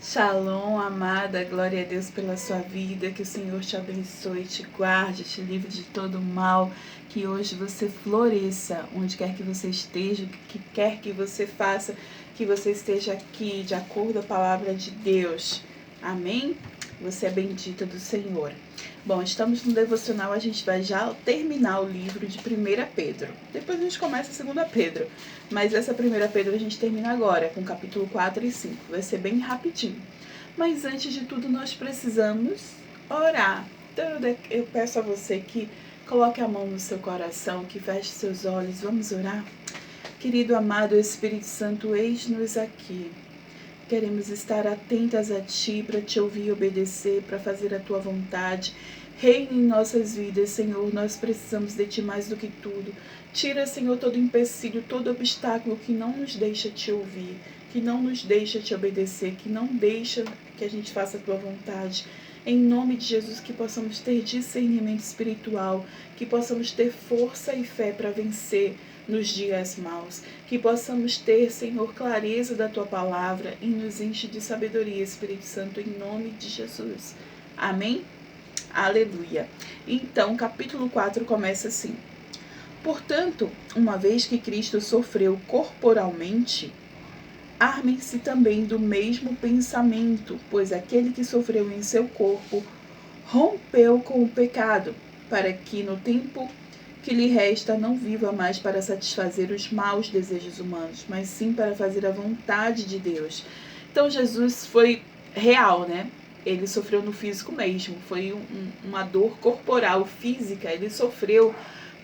Shalom, amada, glória a Deus pela sua vida, que o Senhor te abençoe, te guarde, te livre de todo mal, que hoje você floresça, onde quer que você esteja, o que quer que você faça, que você esteja aqui de acordo com a palavra de Deus, amém? Você é bendita do Senhor. Bom, estamos no devocional, a gente vai já terminar o livro de 1 Pedro. Depois a gente começa 2 Pedro. Mas essa 1 Pedro a gente termina agora, com capítulo 4 e 5. Vai ser bem rapidinho. Mas antes de tudo, nós precisamos orar. Então eu peço a você que coloque a mão no seu coração, que feche seus olhos. Vamos orar? Querido amado Espírito Santo, eis-nos aqui. Queremos estar atentas a Ti, para Te ouvir e obedecer, para fazer a Tua vontade. Reine em nossas vidas, Senhor, nós precisamos de Ti mais do que tudo. Tira, Senhor, todo empecilho, todo obstáculo que não nos deixa Te ouvir, que não nos deixa Te obedecer, que não deixa que a gente faça a Tua vontade. Em nome de Jesus, que possamos ter discernimento espiritual, que possamos ter força e fé para vencer nos dias maus, que possamos ter, Senhor, clareza da Tua palavra e nos enche de sabedoria, Espírito Santo, em nome de Jesus. Amém? Aleluia. Então, capítulo 4 começa assim. Portanto, uma vez que Cristo sofreu corporalmente, armem-se também do mesmo pensamento, pois aquele que sofreu em seu corpo rompeu com o pecado, para que no tempo que lhe resta não viva mais para satisfazer os maus desejos humanos, mas sim para fazer a vontade de Deus. Então Jesus foi real, né? Ele sofreu no físico mesmo, foi uma dor corporal, física, ele sofreu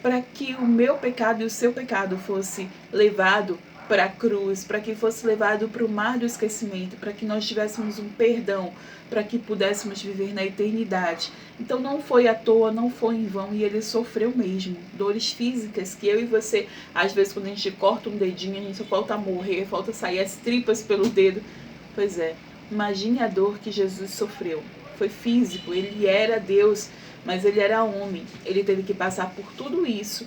para que o meu pecado e o seu pecado fosse levado para a cruz, para que fosse levado para o mar do esquecimento, para que nós tivéssemos um perdão, para que pudéssemos viver na eternidade. Então não foi à toa, não foi em vão, e ele sofreu mesmo. Dores físicas que eu e você, às vezes quando a gente corta um dedinho, a gente só falta morrer, falta sair as tripas pelo dedo. Pois é, imagine a dor que Jesus sofreu. Foi físico, ele era Deus, mas ele era homem. Ele teve que passar por tudo isso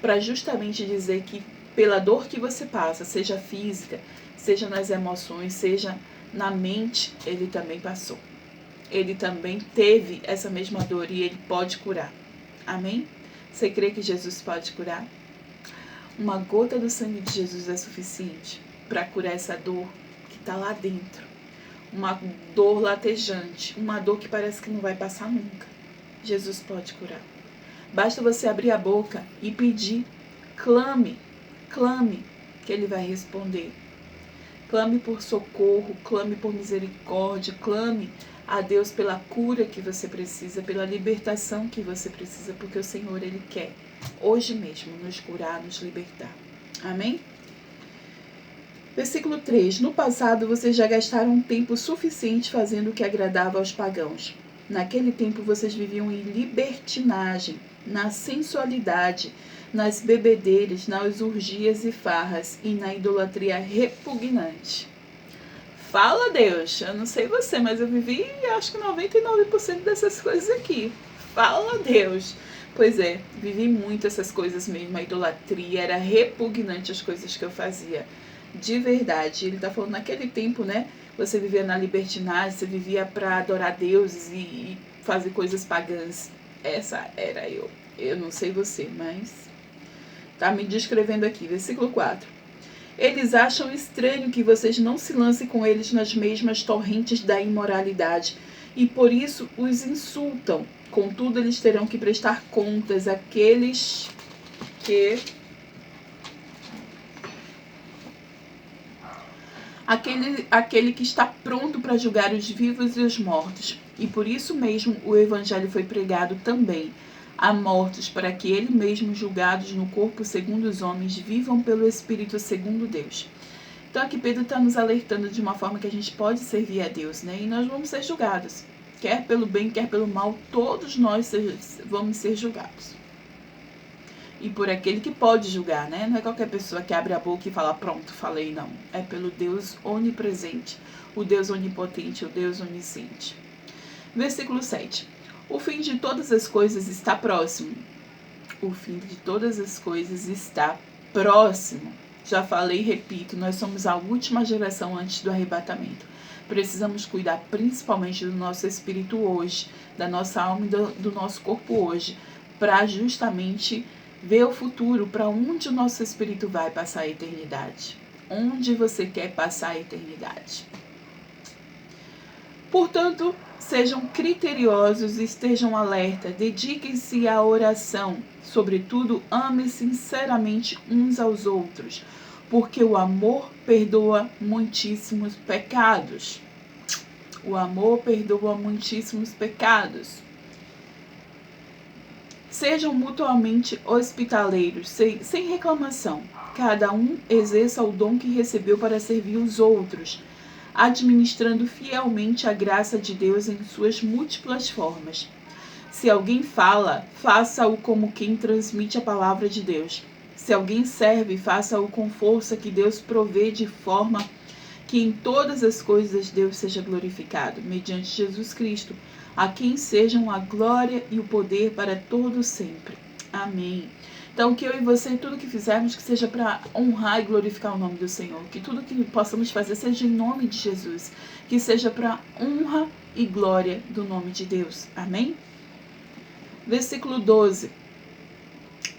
para justamente dizer que pela dor que você passa, seja física, seja nas emoções, seja na mente, ele também passou. Ele também teve essa mesma dor e ele pode curar. Amém? Você crê que Jesus pode curar? Uma gota do sangue de Jesus é suficiente para curar essa dor que está lá dentro. Uma dor latejante, uma dor que parece que não vai passar nunca. Jesus pode curar. Basta você abrir a boca e pedir. Clame, que Ele vai responder. Clame por socorro, clame por misericórdia, clame a Deus pela cura que você precisa, pela libertação que você precisa, porque o Senhor, Ele quer, hoje mesmo, nos curar, nos libertar. Amém? Versículo 3. No passado, vocês já gastaram um tempo suficiente fazendo o que agradava aos pagãos. Naquele tempo, vocês viviam em libertinagem, na sensualidade, nas bebedeiras, nas orgias e farras e na idolatria repugnante. Fala, Deus! Eu não sei você, mas eu vivi, acho que 99% dessas coisas aqui. Fala, Deus! Pois é, vivi muito essas coisas mesmo. A idolatria era repugnante, as coisas que eu fazia. De verdade. Ele está falando naquele tempo, né? Você vivia na libertinagem, você vivia para adorar deuses e fazer coisas pagãs. Essa era eu. Eu não sei você, mas tá me descrevendo aqui. Versículo 4. Eles acham estranho que vocês não se lancem com eles nas mesmas torrentes da imoralidade e por isso os insultam. Contudo, eles terão que prestar contas àqueles que... Aquele que está pronto para julgar os vivos e os mortos. E por isso mesmo o Evangelho foi pregado também a mortos, para que ele mesmo, julgados no corpo segundo os homens, vivam pelo Espírito segundo Deus. Então aqui Pedro está nos alertando de uma forma que a gente pode servir a Deus, né? E nós vamos ser julgados. Quer pelo bem, quer pelo mal, todos nós vamos ser julgados. E por aquele que pode julgar, né? Não é qualquer pessoa que abre a boca e fala, pronto, falei, não. É pelo Deus onipresente, o Deus onipotente, o Deus onisciente. Versículo 7. O fim de todas as coisas está próximo. O fim de todas as coisas está próximo. Já falei e repito, nós somos a última geração antes do arrebatamento. Precisamos cuidar principalmente do nosso espírito hoje, da nossa alma e do nosso corpo hoje, para justamente ver o futuro, para onde o nosso espírito vai passar a eternidade. Onde você quer passar a eternidade. Portanto, sejam criteriosos e estejam alerta, dediquem-se à oração. Sobretudo, amem sinceramente uns aos outros, porque o amor perdoa muitíssimos pecados. O amor perdoa muitíssimos pecados. Sejam mutuamente hospitaleiros, sem reclamação. Cada um exerça o dom que recebeu para servir os outros, administrando fielmente a graça de Deus em suas múltiplas formas. Se alguém fala, faça-o como quem transmite a palavra de Deus. Se alguém serve, faça-o com força que Deus provê, de forma que em todas as coisas Deus seja glorificado, mediante Jesus Cristo, a quem sejam a glória e o poder para todo sempre. Amém. Então, que eu e você, tudo que fizermos, que seja para honrar e glorificar o nome do Senhor. Que tudo que possamos fazer seja em nome de Jesus. Que seja para honra e glória do nome de Deus. Amém? Versículo 12.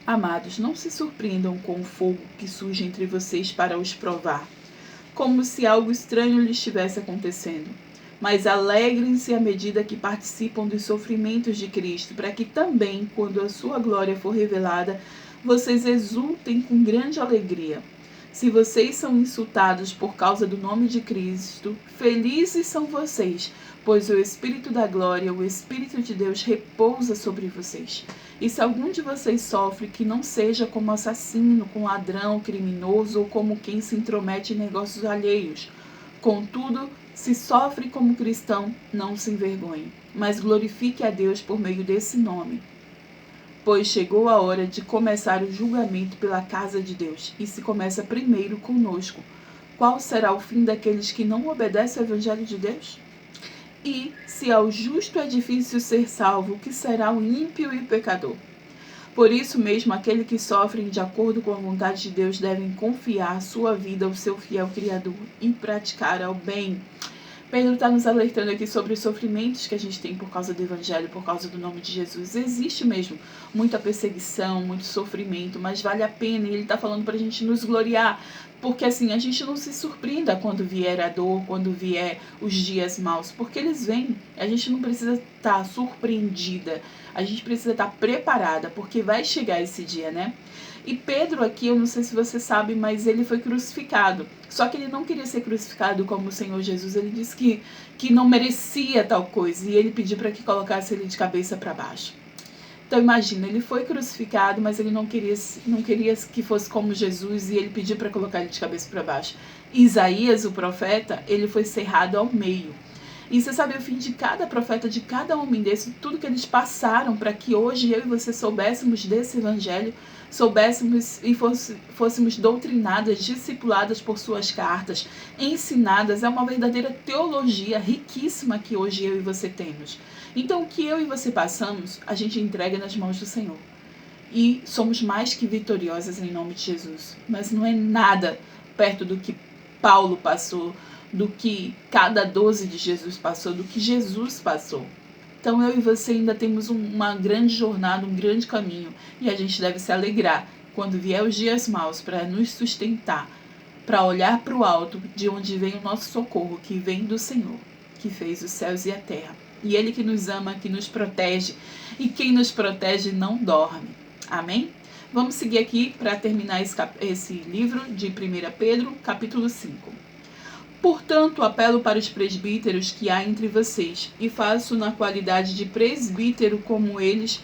Amados, não se surpreendam com o fogo que surge entre vocês para os provar, como se algo estranho lhes estivesse acontecendo. Mas alegrem-se à medida que participam dos sofrimentos de Cristo, para que também, quando a sua glória for revelada, vocês exultem com grande alegria. Se vocês são insultados por causa do nome de Cristo, felizes são vocês, pois o Espírito da glória, o Espírito de Deus, repousa sobre vocês. E se algum de vocês sofre, que não seja como assassino, como ladrão, criminoso ou como quem se intromete em negócios alheios. Contudo, se sofre como cristão, não se envergonhe, mas glorifique a Deus por meio desse nome. Pois chegou a hora de começar o julgamento pela casa de Deus, e se começa primeiro conosco. Qual será o fim daqueles que não obedecem ao Evangelho de Deus? E, se ao justo é difícil ser salvo, o que será o ímpio e o pecador? Por isso mesmo, aquele que sofre de acordo com a vontade de Deus devem confiar sua vida ao seu fiel Criador e praticar o bem. Pedro está nos alertando aqui sobre os sofrimentos que a gente tem por causa do Evangelho, por causa do nome de Jesus. Existe mesmo muita perseguição, muito sofrimento, mas vale a pena. E ele está falando para a gente nos gloriar, porque assim, a gente não se surpreenda quando vier a dor, quando vier os dias maus, porque eles vêm. A gente não precisa estar surpreendida, a gente precisa estar preparada, porque vai chegar esse dia, né? E Pedro aqui, eu não sei se você sabe, mas ele foi crucificado. Só que ele não queria ser crucificado como o Senhor Jesus. Ele disse que não merecia tal coisa. E ele pediu para que colocasse ele de cabeça para baixo. Então imagina, ele foi crucificado, mas ele não queria que fosse como Jesus. E ele pediu para colocar ele de cabeça para baixo. Isaías, o profeta, ele foi cerrado ao meio. E você sabe o fim de cada profeta, de cada homem desse, tudo que eles passaram para que hoje eu e você soubéssemos desse evangelho, soubéssemos e fôssemos doutrinadas, discipuladas por suas cartas, ensinadas. É uma verdadeira teologia riquíssima que hoje eu e você temos. Então o que eu e você passamos, a gente entrega nas mãos do Senhor. E somos mais que vitoriosas em nome de Jesus. Mas não é nada perto do que Paulo passou, do que cada 12 de Jesus passou, do que Jesus passou. Então eu e você ainda temos uma grande jornada, um grande caminho, e a gente deve se alegrar quando vier os dias maus para nos sustentar, para olhar para o alto, de onde vem o nosso socorro, que vem do Senhor, que fez os céus e a terra. E Ele que nos ama, que nos protege, e quem nos protege não dorme. Amém? Vamos seguir aqui para terminar esse livro de 1 Pedro, capítulo 5. Portanto, apelo para os presbíteros que há entre vocês, e faço na qualidade de presbítero como eles,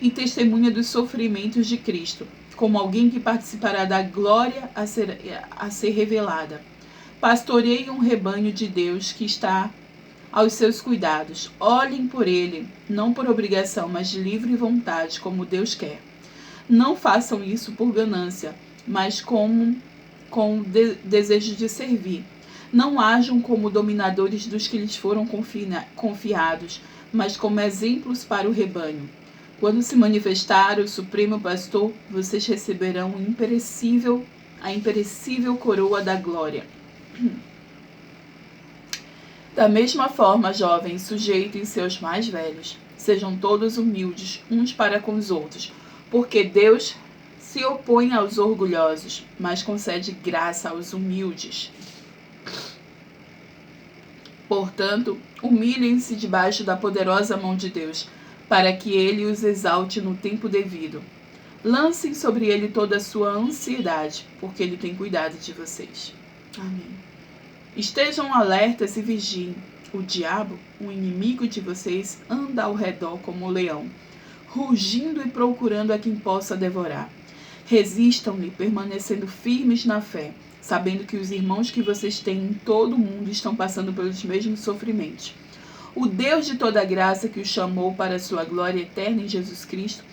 e testemunha dos sofrimentos de Cristo, como alguém que participará da glória a ser revelada. Pastorei um rebanho de Deus que está aos seus cuidados. Olhem por ele, não por obrigação, mas de livre vontade, como Deus quer. Não façam isso por ganância, mas com desejo de servir. Não ajam como dominadores dos que lhes foram confiados, mas como exemplos para o rebanho. Quando se manifestar o Supremo Pastor, vocês receberão um imperecível a imperecível coroa da glória. Da mesma forma, jovens, sujeitem seus mais velhos. Sejam todos humildes uns para com os outros, porque Deus se opõe aos orgulhosos, mas concede graça aos humildes. Portanto, humilhem-se debaixo da poderosa mão de Deus, para que ele os exalte no tempo devido. Lancem sobre ele toda a sua ansiedade, porque ele tem cuidado de vocês. Amém. Estejam alertas e vigiem. O diabo, o inimigo de vocês, anda ao redor como um leão, rugindo e procurando a quem possa devorar. Resistam-lhe, permanecendo firmes na fé, sabendo que os irmãos que vocês têm em todo o mundo estão passando pelos mesmos sofrimentos. O Deus de toda graça que os chamou para a sua glória eterna em Jesus Cristo,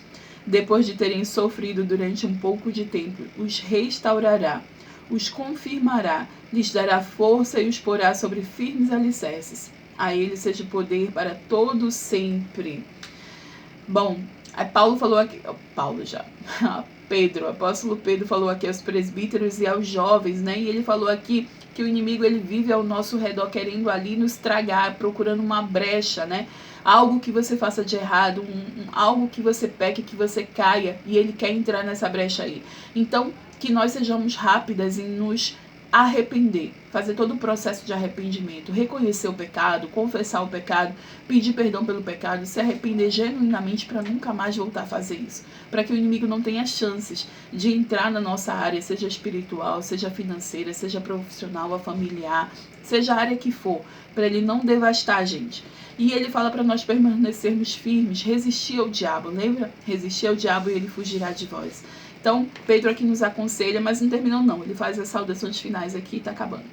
depois de terem sofrido durante um pouco de tempo, os restaurará, os confirmará, lhes dará força e os porá sobre firmes alicerces. A ele seja o poder para todo sempre. Bom, Paulo falou aqui, o apóstolo Pedro falou aqui aos presbíteros e aos jovens, né? E ele falou aqui que o inimigo ele vive ao nosso redor querendo ali nos tragar, procurando uma brecha, né? Algo que você faça de errado, algo que você peque, que você caia, e ele quer entrar nessa brecha aí. Então, que nós sejamos rápidas em nos arrepender, fazer todo o processo de arrependimento, reconhecer o pecado, confessar o pecado, pedir perdão pelo pecado, se arrepender genuinamente para nunca mais voltar a fazer isso, para que o inimigo não tenha chances de entrar na nossa área, seja espiritual, seja financeira, seja profissional, familiar, seja a área que for, para ele não devastar a gente. E ele fala para nós permanecermos firmes, resistir ao diabo, lembra? Resistir ao diabo e ele fugirá de vós. Então, Pedro aqui nos aconselha, mas não terminou não. Ele faz as saudações finais aqui e está acabando.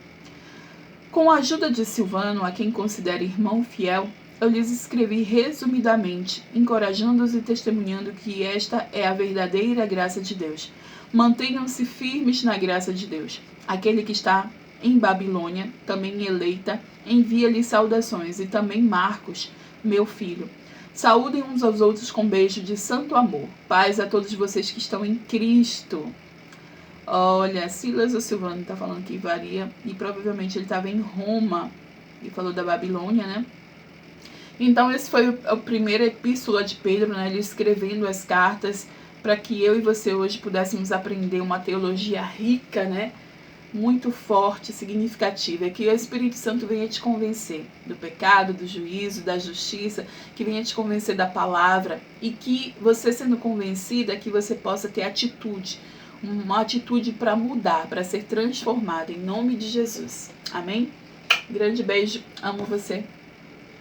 Com a ajuda de Silvano, a quem considero irmão fiel, eu lhes escrevi resumidamente, encorajando-os e testemunhando que esta é a verdadeira graça de Deus. Mantenham-se firmes na graça de Deus. Aquele que está em Babilônia, também eleita, envia-lhe saudações, e também Marcos, meu filho. Saúdem uns aos outros com beijo de santo amor. Paz a todos vocês que estão em Cristo. Olha, Silas ou Silvano está falando que varia, e provavelmente ele estava em Roma, e falou da Babilônia, né? Então esse foi a primeira epístola de Pedro, né? Ele escrevendo as cartas para que eu e você hoje pudéssemos aprender uma teologia rica, né? Muito forte, significativa, que o Espírito Santo venha te convencer do pecado, do juízo, da justiça, que venha te convencer da palavra, e que você sendo convencida, que você possa ter atitude, uma atitude para mudar, para ser transformada, em nome de Jesus. Amém? Grande beijo, amo você.